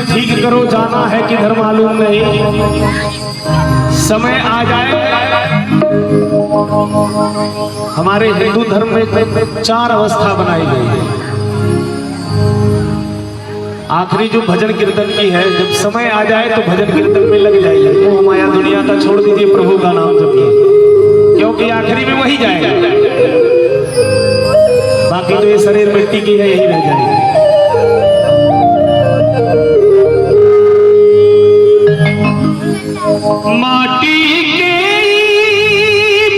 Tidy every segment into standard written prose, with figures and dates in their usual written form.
ठीक करो, जाना है किधर मालूम नहीं। समय आ जाए। हमारे हिंदू धर्म में 4 अवस्था बनाई गई है। आखिरी जो भजन कीर्तन की है, जब समय आ जाए तो भजन कीर्तन में लग जाइए। मोह माया दुनिया का छोड़ दीजिए, प्रभु का नाम जपिए, क्योंकि आखिरी में वही जाएगा। बाकी तो ये शरीर मिट्टी की है, यही रह जाएगी। माटी के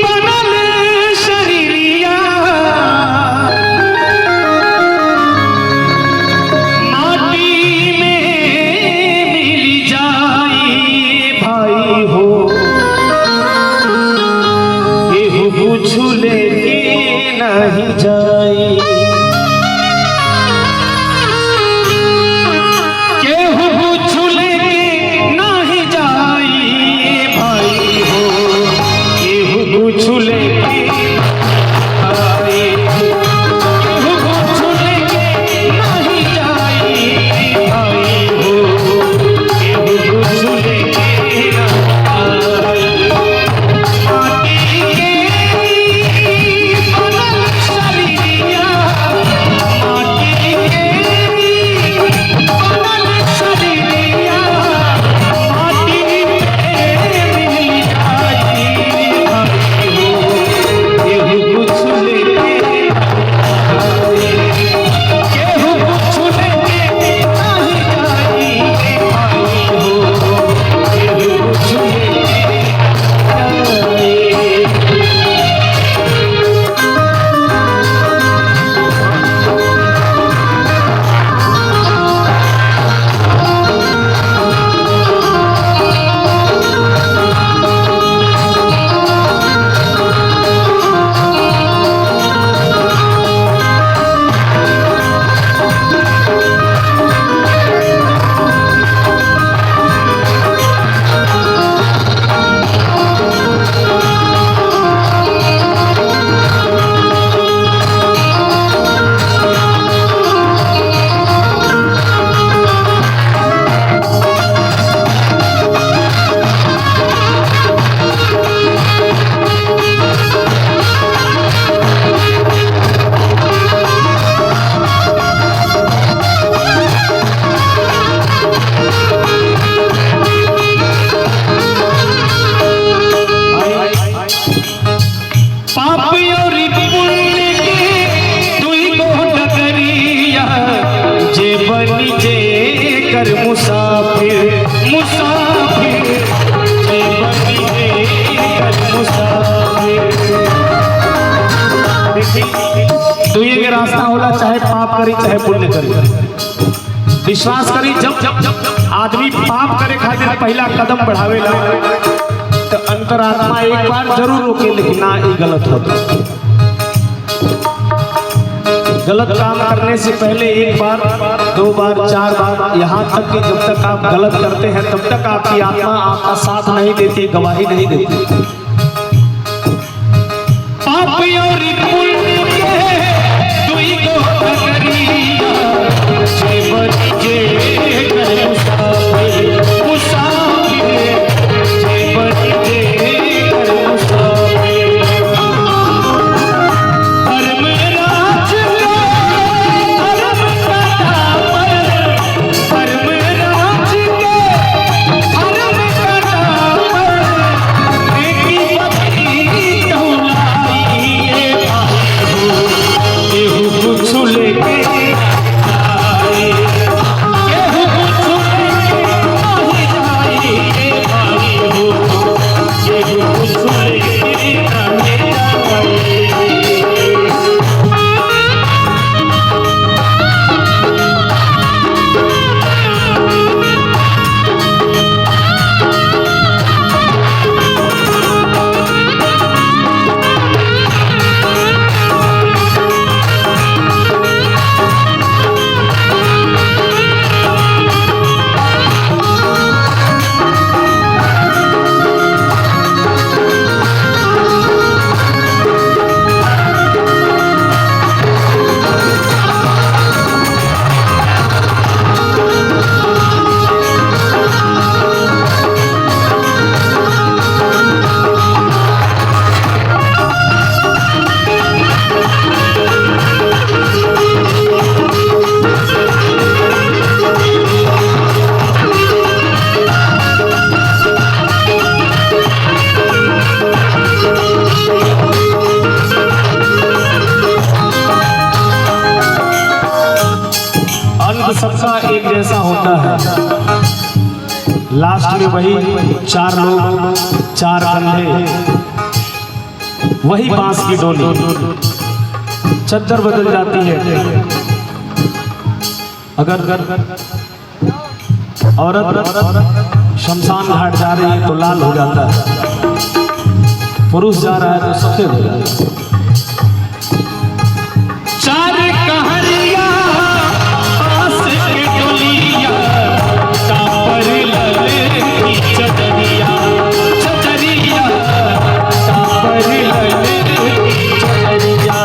बनल शरीरिया, माटी में मिल जाई भाई हो, केहू पूछू लेके नहीं जाई। दुनिया के रास्ता होला, चाहे पाप करी चाहे पुण्य करी। विश्वास करी, जब आदमी पाप करे खातिर पहला कदम बढ़ावेला तो अंतरात्मा एक बार जरूर रोके, लेकिन ना ये गलत होता। गलत काम करने से पहले 1 बार 2 बार 4 बार, यहाँ तक कि जब तक आप गलत करते हैं तब तक आपकी आत्मा आपका साथ नहीं देती, गवाही नहीं देती। लास्ट में वही 4 लोग 4 कंधे, वही बांस की डोली, चद्दर बदल जाती है। अगर औरत शमशान घाट जा रही है तो लाल हो जाता है, पुरुष जा रहा है तो सफेद हो जाता है। चार कहरिया बांस की डोलिया, कापर लले की चदरिया, चदरिया कापर लले की चदरिया।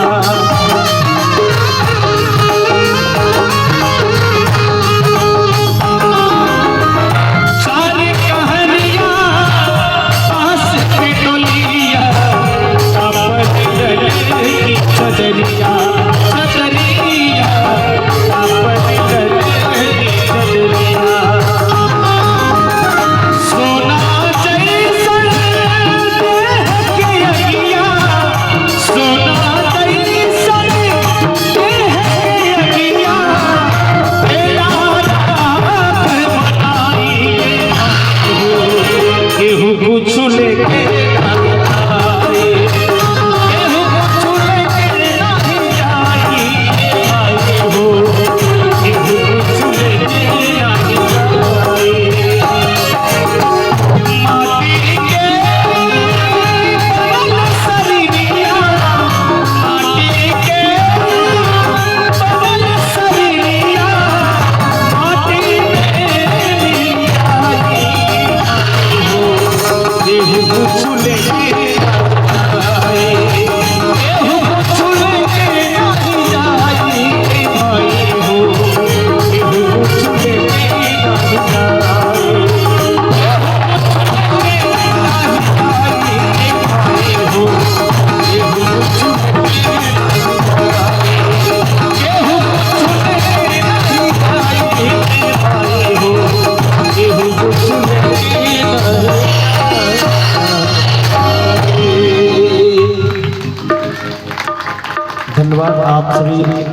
धन्यवाद आप सभी,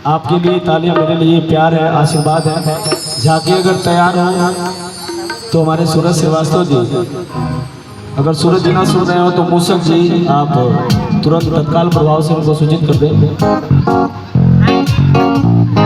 आपके लिए तालियां, मेरे लिए प्यार है, आशीर्वाद है। झांकी अगर तैयार हो तो हमारे सूरज श्रीवास्तव जी, अगर सूरज जी ना सुन रहे हो तो मूसक जी आप तुरंत तत्काल प्रभाव से उनको सूचित कर दें।